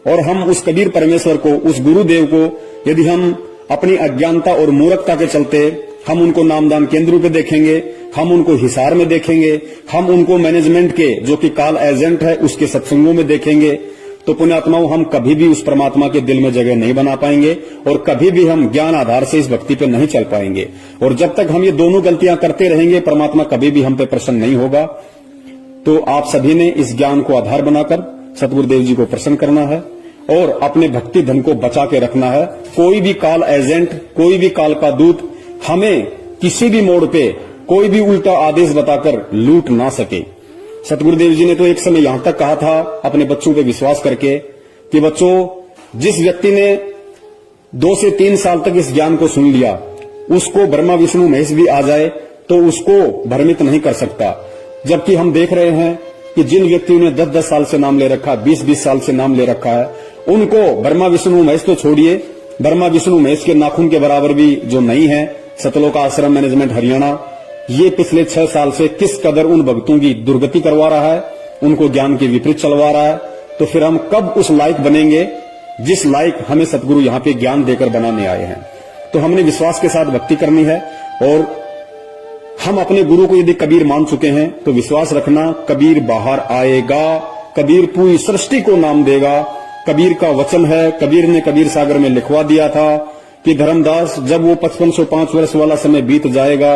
और हम उस कबीर परमेश्वर को, उस गुरुदेव को यदि हम अपनी अज्ञानता और मूर्खता के चलते हम उनको नामदान केंद्रों पे देखेंगे, हम उनको हिसार में देखेंगे, हम उनको मैनेजमेंट के जो कि काल एजेंट है उसके सत्संगों में देखेंगे, तो पुण्यात्माओं हम कभी भी उस परमात्मा के दिल में जगह नहीं बना पाएंगे और कभी भी हम ज्ञान आधार से इस भक्ति पे नहीं चल पाएंगे। और जब तक हम ये दोनों गलतियां करते रहेंगे परमात्मा कभी भी हम पे प्रसन्न नहीं होगा। तो आप सभी ने इस ज्ञान को आधार बनाकर सतगुरुदेव जी को प्रसन्न करना है और अपने भक्ति धन को बचा के रखना है। कोई भी काल एजेंट, कोई भी काल का दूत हमें किसी भी मोड़ पे कोई भी उल्टा आदेश बताकर लूट ना सके। सतगुरुदेव जी ने तो एक समय यहां तक कहा था अपने बच्चों पे विश्वास करके कि बच्चों, जिस व्यक्ति ने 2 से 3 साल तक इस ज्ञान को सुन लिया उसको ब्रह्मा विष्णु महेश भी आ जाए तो उसको भ्रमित नहीं कर सकता। जबकि हम देख रहे हैं कि जिन व्यक्तियों ने 10-10 साल से नाम ले रखा, 20-20 साल से नाम ले रखा है, उनको ब्रह्मा विष्णु महेश तो छोड़िए, ब्रह्मा विष्णु महेश के नाखून के बराबर भी जो नहीं है, सतलोक आश्रम मैनेजमेंट हरियाणा ये पिछले 6 साल से किस कदर उन भक्तों की दुर्गति करवा रहा है, उनको ज्ञान के विपरीत चलवा रहा है। तो फिर हम कब उस लायक बनेंगे जिस लायक हमें सतगुरु यहाँ पे ज्ञान देकर बनाने आए हैं। तो हमने विश्वास के साथ भक्ति करनी है और हम अपने गुरु को यदि कबीर मान चुके हैं तो विश्वास रखना कबीर बाहर आएगा, कबीर पूरी सृष्टि को नाम देगा। कबीर का वचन है, कबीर ने कबीर सागर में लिखवा दिया था कि धर्मदास जब वो 5505 वर्ष वाला समय बीत जाएगा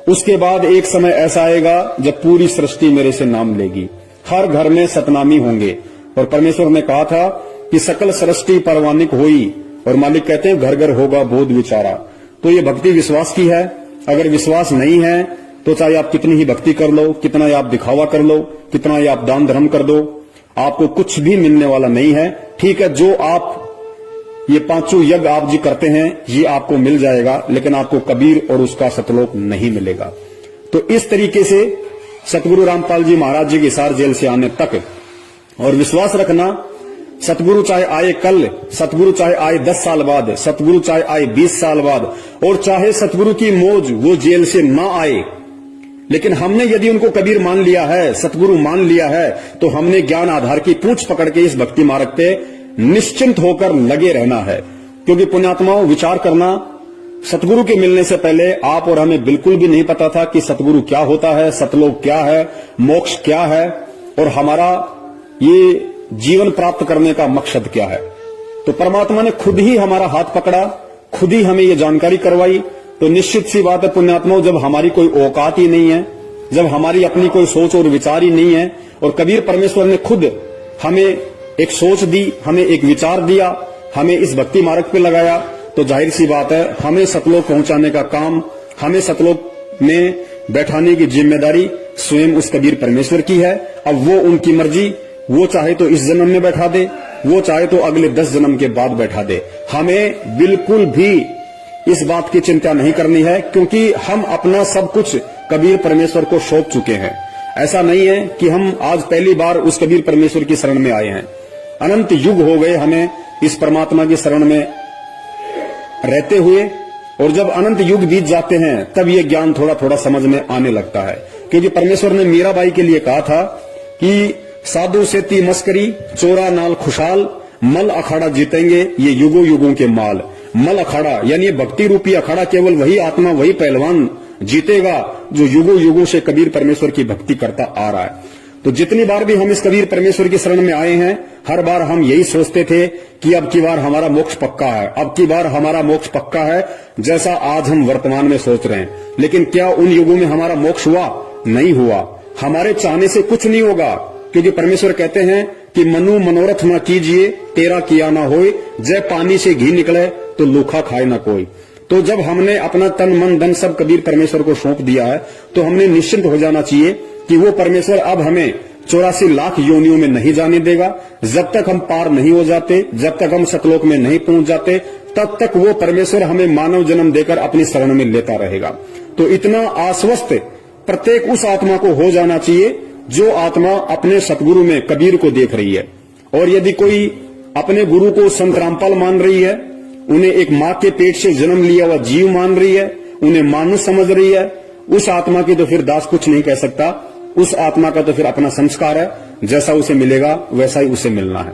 उसके बाद एक समय ऐसा आएगा जब पूरी सृष्टि मेरे से नाम लेगी, हर घर में सतनामी होंगे। और परमेश्वर ने कहा था कि सकल सृष्टि परवानिक होई, और मालिक कहते हैं घर घर होगा बोध विचारा। तो ये भक्ति विश्वास की है। अगर विश्वास नहीं है तो चाहे आप कितनी ही भक्ति कर लो, कितना ही आप दिखावा कर लो, कितना ही आप दान धर्म कर दो, आपको कुछ भी मिलने वाला नहीं है। ठीक है, जो आप ये 5 यज्ञ आप जी करते हैं ये आपको मिल जाएगा, लेकिन आपको कबीर और उसका सतलोक नहीं मिलेगा। तो इस तरीके से सतगुरु रामपाल जी महाराज जी के हिसार जेल से आने तक, और विश्वास रखना सतगुरु चाहे आए कल, सतगुरु चाहे आए 10 साल बाद, सतगुरु चाहे आए 20 साल बाद, और चाहे सतगुरु की मौज वो जेल से ना आए, लेकिन हमने यदि उनको कबीर मान लिया है, सतगुरु मान लिया है, तो हमने ज्ञान आधार की पूंछ पकड़ के इस भक्ति मार्ग पे निश्चिंत होकर लगे रहना है। क्योंकि पुण्यात्माओं, विचार करना, सतगुरु के मिलने से पहले आप और हमें बिल्कुल भी नहीं पता था कि सतगुरु क्या होता है, सतलोक क्या है, मोक्ष क्या है, और हमारा ये जीवन प्राप्त करने का मकसद क्या है। तो परमात्मा ने खुद ही हमारा हाथ पकड़ा, खुद ही हमें ये जानकारी करवाई। तो निश्चित सी बात है पुण्यात्माओं, जब हमारी कोई औकात ही नहीं है, जब हमारी अपनी कोई सोच और विचार ही नहीं है, और कबीर परमेश्वर ने खुद हमें एक सोच दी, हमें एक विचार दिया, हमें इस भक्ति मार्ग पे लगाया, तो जाहिर सी बात है हमें सतलोक पहुंचाने का काम, हमें सतलोक में बैठाने की जिम्मेदारी स्वयं उस कबीर परमेश्वर की है। अब वो उनकी मर्जी, वो चाहे तो इस जन्म में बैठा दे, वो चाहे तो अगले 10 जन्म के बाद बैठा दे। हमें बिल्कुल भी इस बात की चिंता नहीं करनी है, क्योंकि हम अपना सब कुछ कबीर परमेश्वर को सौंप चुके हैं। ऐसा नहीं है कि हम आज पहली बार उस कबीर परमेश्वर की शरण में आए हैं। अनंत युग हो गए हमें इस परमात्मा की शरण में रहते हुए, और जब अनंत युग बीत जाते हैं तब ये ज्ञान थोड़ा थोड़ा समझ में आने लगता है। क्योंकि परमेश्वर ने मीराबाई के लिए कहा था कि साधु से ती मस्करी, चोरा नाल खुशहाल, मल अखाड़ा जीतेंगे ये युगों युगों के माल। मल अखाड़ा यानी भक्ति रूपी अखाड़ा केवल वही आत्मा, वही पहलवान जीतेगा जो युगों युगों से कबीर परमेश्वर की भक्ति करता आ रहा है। तो जितनी बार भी हम इस कबीर परमेश्वर की शरण में आए हैं, हर बार हम यही सोचते थे कि अब की बार हमारा मोक्ष पक्का है, अब की बार हमारा मोक्ष पक्का है, जैसा आज हम वर्तमान में सोच रहे हैं। लेकिन क्या उन युगों में हमारा मोक्ष हुआ? नहीं हुआ। हमारे चाहने से कुछ नहीं होगा, क्योंकि परमेश्वर कहते हैं कि मनु मनोरथ न कीजिए, तेरा किया ना होए, जय पानी से घी निकले तो लूखा खाए ना कोई। तो जब हमने अपना तन मन धन सब कबीर परमेश्वर को सौंप दिया है, तो हमने निश्चिंत हो जाना चाहिए कि वो परमेश्वर अब हमें 84 लाख योनियों में नहीं जाने देगा। जब तक हम पार नहीं हो जाते, जब तक हम सतलोक में नहीं पहुंच जाते, तब तक वो परमेश्वर हमें मानव जन्म देकर अपनी शरण में लेता रहेगा। तो इतना आश्वस्त प्रत्येक उस आत्मा को हो जाना चाहिए जो आत्मा अपने सतगुरु में कबीर को देख रही है। और यदि कोई अपने गुरु को संत रामपाल मान रही है, उन्हें एक मां के पेट से जन्म लिया हुआ जीव मान रही है, उन्हें मानुष समझ रही है, उस आत्मा की तो फिर दास कुछ नहीं कह सकता। उस आत्मा का तो फिर अपना संस्कार है, जैसा उसे मिलेगा वैसा ही उसे मिलना है।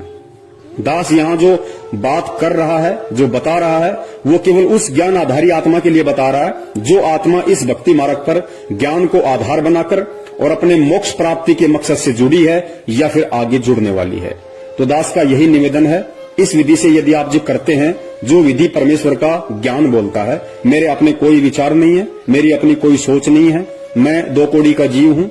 दास यहाँ जो बात कर रहा है, जो बता रहा है, वो केवल उस ज्ञान आधारी आत्मा के लिए बता रहा है जो आत्मा इस भक्ति मार्ग पर ज्ञान को आधार बनाकर और अपने मोक्ष प्राप्ति के मकसद से जुड़ी है या फिर आगे जुड़ने वाली है। तो दास का यही निवेदन है, इस विधि से यदि आप जो करते हैं, जो विधि परमेश्वर का ज्ञान बोलता है, मेरे अपने कोई विचार नहीं है, मेरी अपनी कोई सोच नहीं है, मैं 2 कौड़ी का जीव हूं।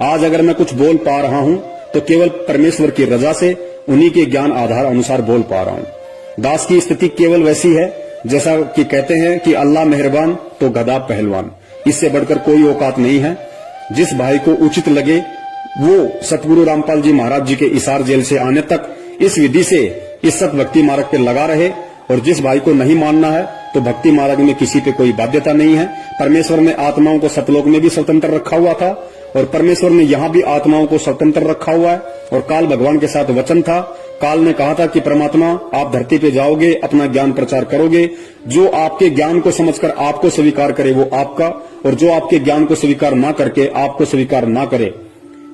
आज अगर मैं कुछ बोल पा रहा हूं तो केवल परमेश्वर की रजा से, उन्हीं के ज्ञान आधार अनुसार बोल पा रहा हूं। दास की स्थिति केवल वैसी है जैसा कि कहते हैं कि अल्लाह मेहरबान तो गदा पहलवान, इससे बढ़कर कोई औकात नहीं है। जिस भाई को उचित लगे वो सतगुरु रामपाल जी महाराज जी के इसार जेल से आने तक इस विधि से इस सत भक्ति मार्ग पे लगा रहे, और जिस भाई को नहीं मानना है तो भक्ति मार्ग में किसी पे कोई बाध्यता नहीं है। परमेश्वर ने आत्माओं को सतलोक में भी स्वतंत्र रखा हुआ था, और परमेश्वर ने यहाँ भी आत्माओं को स्वतंत्र रखा हुआ है। और काल भगवान के साथ वचन था, काल ने कहा था कि परमात्मा आप धरती पे जाओगे, अपना ज्ञान प्रचार करोगे, जो आपके ज्ञान को समझकर आपको स्वीकार करे वो आपका, और जो आपके ज्ञान को स्वीकार ना करके आपको स्वीकार ना करे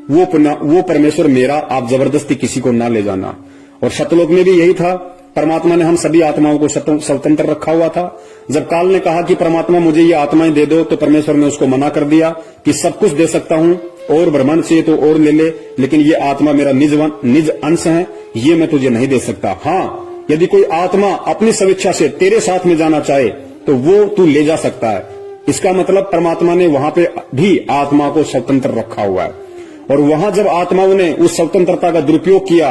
वो परमेश्वर मेरा, आप जबरदस्ती किसी को ना ले जाना। और सतलोक में भी यही था, परमात्मा ने हम सभी आत्माओं को स्वतंत्र रखा हुआ था। जब काल ने कहा कि परमात्मा मुझे ये आत्माएं दे दो, तो परमेश्वर ने उसको मना कर दिया कि सब कुछ दे सकता हूं, और ब्रह्मांड से तो और ले ले, लेकिन ये आत्मा मेरा निज अंश है, ये मैं तुझे नहीं दे सकता। हाँ, यदि कोई आत्मा अपनी स्वेच्छा से तेरे साथ में जाना चाहे तो वो तू ले जा सकता है। इसका मतलब परमात्मा ने वहां पे भी आत्मा को स्वतंत्र रखा हुआ है। और वहां जब आत्माओं ने उस स्वतंत्रता का दुरुपयोग किया,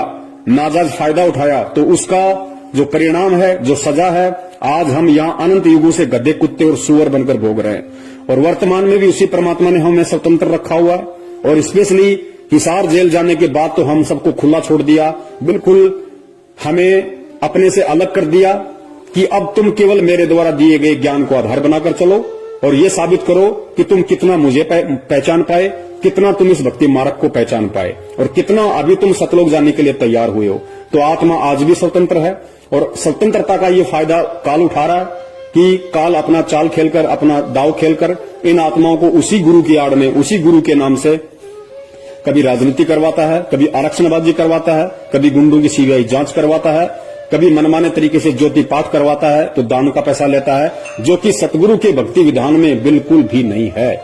नाजायज फायदा उठाया, तो उसका जो परिणाम है, जो सजा है, आज हम यहाँ अनंत युगों से गधे, कुत्ते और सुअर बनकर भोग रहे हैं। और वर्तमान में भी उसी परमात्मा ने हमें स्वतंत्र रखा हुआ है। और स्पेशली हिसार जेल जाने के बाद तो हम सबको खुला छोड़ दिया, बिल्कुल हमें अपने से अलग कर दिया कि अब तुम केवल मेरे द्वारा दिए गए ज्ञान को आधार बनाकर चलो, और ये साबित करो कि तुम कितना मुझे पहचान पाए, कितना तुम इस भक्ति मार्ग को पहचान पाए, और कितना अभी तुम सतलोक जाने के लिए तैयार हुए हो। तो आत्मा आज भी स्वतंत्र है, और स्वतंत्रता का ये फायदा काल उठा रहा है कि काल अपना चाल खेलकर, अपना दाव खेलकर इन आत्माओं को उसी गुरु की आड़ में, उसी गुरु के नाम से कभी राजनीति करवाता है, कभी आरक्षणबाजी करवाता है, कभी गुंडों की सीबीआई जांच करवाता है, कभी मनमाने तरीके से ज्योति पाठ करवाता है, तो दान का पैसा लेता है, जो कि सतगुरु के भक्ति विधान में बिल्कुल भी नहीं है।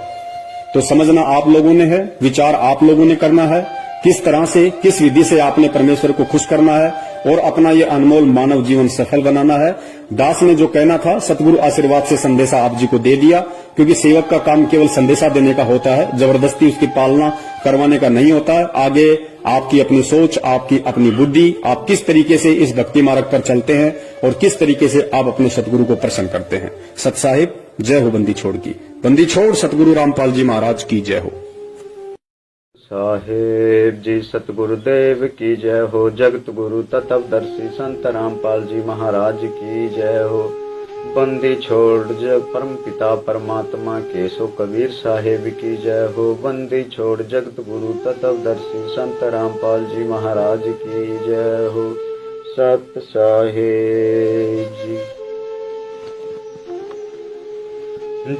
तो समझना आप लोगों ने है, विचार आप लोगों ने करना है किस तरह से, किस विधि से आपने परमेश्वर को खुश करना है और अपना ये अनमोल मानव जीवन सफल बनाना है। दास ने जो कहना था सतगुरु आशीर्वाद से संदेशा आप जी को दे दिया, क्योंकि सेवक का काम केवल संदेशा देने का होता है, जबरदस्ती उसकी पालना करवाने का नहीं होता है। आगे आपकी अपनी सोच, आपकी अपनी बुद्धि, आप किस तरीके से इस भक्ति मार्ग पर चलते हैं और किस तरीके से आप अपने सतगुरु को प्रसन्न करते हैं। सत साहिब जय हो बंदी छोड़ की। बंदी छोड़ सतगुरु रामपाल जी महाराज की जय हो। साहेब जी सतगुरुदेव की जय हो। जगत गुरु तत्वदर्शी संत रामपाल जी महाराज की जय हो। बंदी छोड़ जग परम पिता परमात्मा केशव कबीर साहेब की जय हो। बंदी छोड़ जगत गुरु तत्वदर्शी संत रामपाल जी महाराज की जय हो। सत साहेब जी।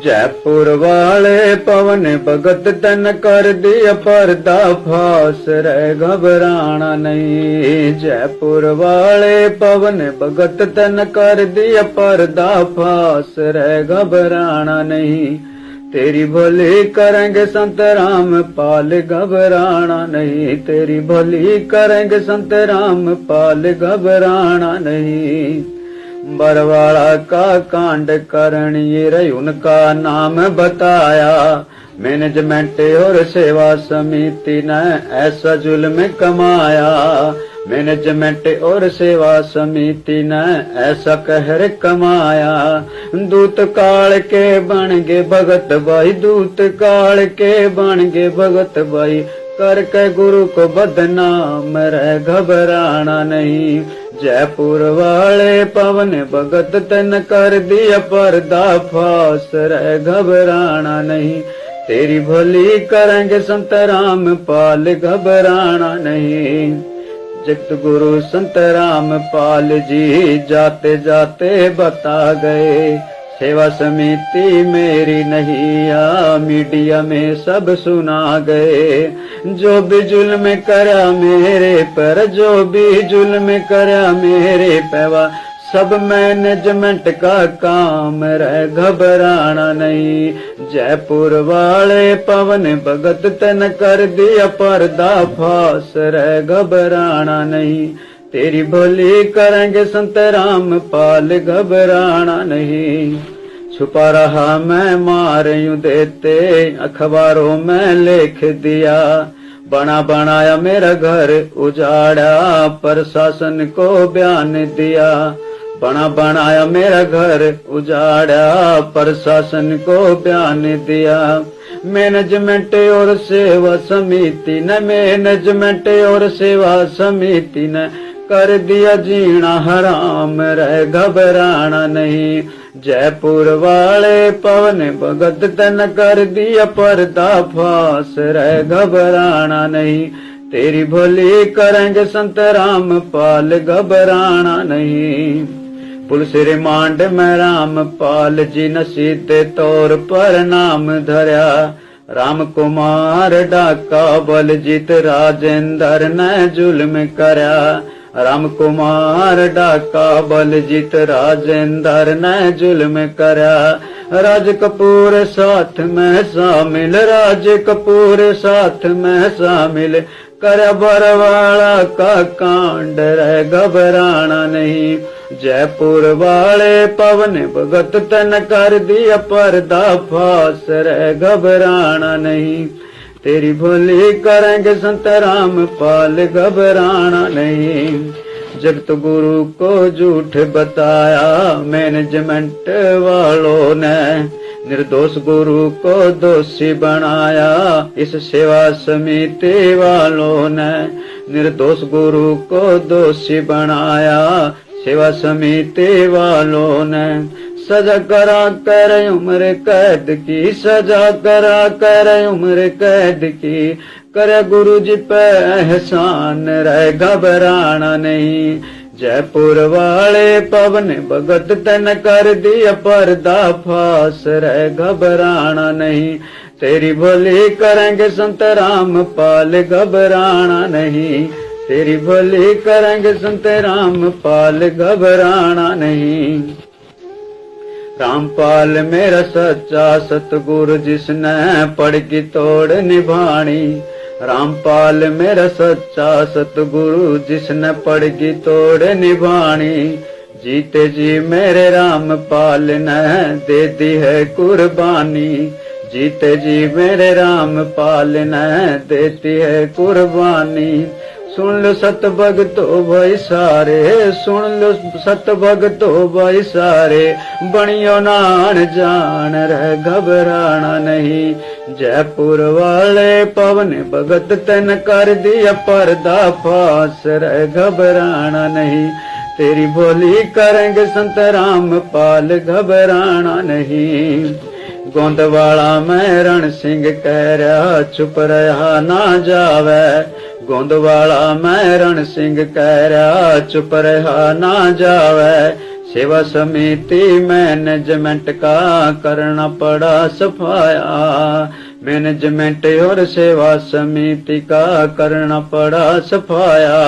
जयपुर वाले पवन भगत तन कर दिया पर्दा फास, रे घबराना नहीं। जयपुर वाले पवन भगत तन कर दिया पर्दा फास, रे घबराना नहीं। तेरी भली करेंगे संत राम पाल, घबराना नहीं। तेरी भली करेंगे संत राम पाल, घबराना नहीं। बरवाड़ा का कांड करणी रही उनका नाम बताया। मैनेजमेंट और सेवा समिति ने ऐसा जुल्म कमाया। मैनेजमेंट और सेवा समिति ने ऐसा कहर कमाया। दूत काल के बन गे भगत भाई, दूत काल के बन गे भगत भाई। करके गुरु को बदनाम, रे घबराना नहीं। जयपुर वाले पवन भगत तन कर दिया पर्दा फास, रे घबराना नहीं। तेरी भली करेंगे संत राम पाल, घबराना नहीं। जगत गुरु संत राम पाल जी जाते जाते बता गए। सेवा समिति मेरी नहीं या मीडिया में सब सुना गए। जो भी जुल्म करा मेरे पर, जो भी जुल्म करा मेरे पैवा, सब मैनेजमेंट का काम, रे घबराना नहीं। जयपुर वाले पवन भगत तन कर दिया पर्दा फास, रे घबराना नहीं। तेरी भली करेंगे संत राम पाल, घबराना नहीं। छुपा रहा मैं मार यूं देते, अखबारों में लिख दिया। बना बनाया मेरा घर उजाड़ा, प्रशासन को बयान दिया। बना बनाया मेरा घर उजाड़ा, प्रशासन को बयान दिया। मैनेजमेंट और सेवा समिति ने, मैनेजमेंट और सेवा समिति ने कर दिया जीना हराम, रे घबराना नहीं। जयपुर वाले पवन भगत तन कर दिया पर्दा फास, रे घबराना नहीं। तेरी भली करेंगे संत राम पाल, घबराना नहीं। पुलिस रिमांड में रामपाल जी ने सीधे तौर पर नाम धरया। राम कुमार डाका बलजीत राजेंद्र ने जुल्म करया। राम कुमार डाका बलजीत राजेंद्र ने जुल्म करया। राज कपूर साथ में शामिल, राज कपूर साथ में शामिल। कर बरवाड़ा का कांड, रे घबराना नहीं। जयपुर वाले पवन भगत तन कर दिया पर्दा फास, रे घबराना नहीं। तेरी भली करेंगे संत राम पाल, घबराना नहीं। जगत गुरु को झूठ बताया मैनेजमेंट वालों ने। निर्दोष गुरु को दोषी बनाया इस सेवा समिति वालों ने। निर्दोष गुरु को दोषी बनाया सेवा समिति वालों ने। सजा करा कर उम्र कैद की, सजा करा कर उम्र कैद की। करे गुरु जी पे एहसान, रहे घबराना नहीं। जयपुर वाले पवन भगत तन कर दिया पर्दा फास, रहे घबराना नहीं। तेरी भली करेंगे संत राम पाल, घबराना नहीं। तेरी भली करेंगे संत राम पाल, घबराना नहीं। रामपाल मेरा सच्चा सतगुरु जिसने पड़ की तोड़ निभानी। रामपाल मेरा सच्चा सतगुरु, जिसने पड़गी तोड़ निभानी। जीते जी मेरे रामपाल ने दे दी है कुर्बानी। जीते जी मेरे रामपाल ने देती है कुर्बानी। सुन लो सत भगतो भाई सारे, सुन लो सत भगतो भाई सारे, बनियो नान जान रह घबराना नहीं। जयपुर वाले पवन भगत तेन कर दिया पर्दा फास, रह घबराना नहीं। तेरी बोली करेंगे संत रामपाल, घबराना नहीं। गोंदवाला में रण सिंह कह रहा चुप रहा ना जावे। गोंदवाला में रण सिंह कह रहा चुप रहा ना जावे। सेवा समिति मैनेजमेंट का करना पड़ा सफाया। मैनेजमेंट और सेवा समिति का करना पड़ा सफाया।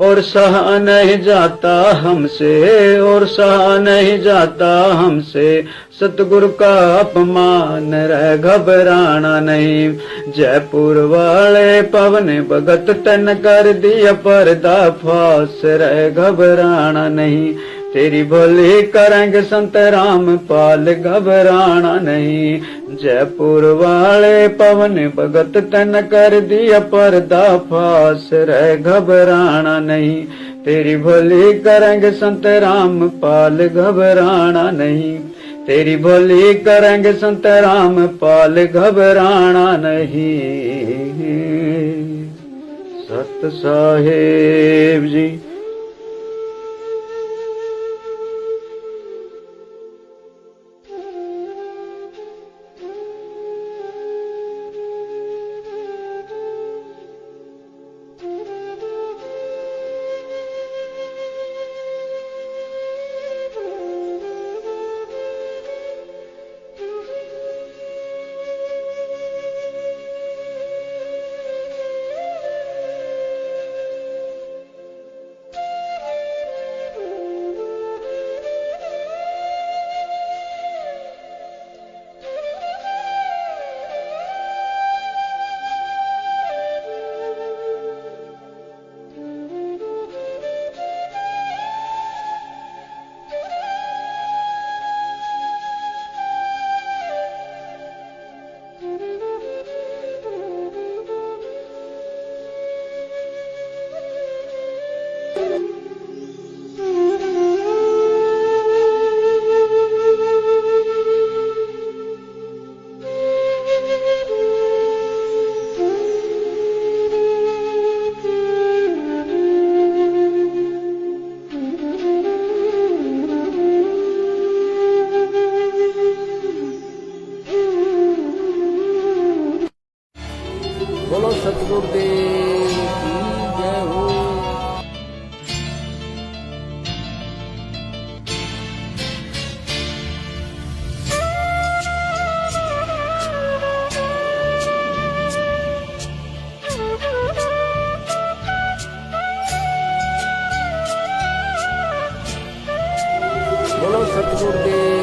और सहा नहीं जाता हमसे, और सहा नहीं जाता हमसे, सतगुरु का अपमान रह घबराना नहीं। जयपुर वाले पवन भगत तन कर दिया पर्दा फास, रह घबराना नहीं। तेरी भली करेंगे संत रामपाल, घबराना नहीं। जयपुर वाले पवन भगत तन कर दिया पर्दा फास, रह घबराना नहीं। तेरी भली करेंगे संत रामपाल, घबराना नहीं। तेरी भली करेंगे संत रामपाल, घबराना नहीं। सत साहेब जी। बोलो सतगुरुदेव की जय हो। बोलो सतगुरुदेव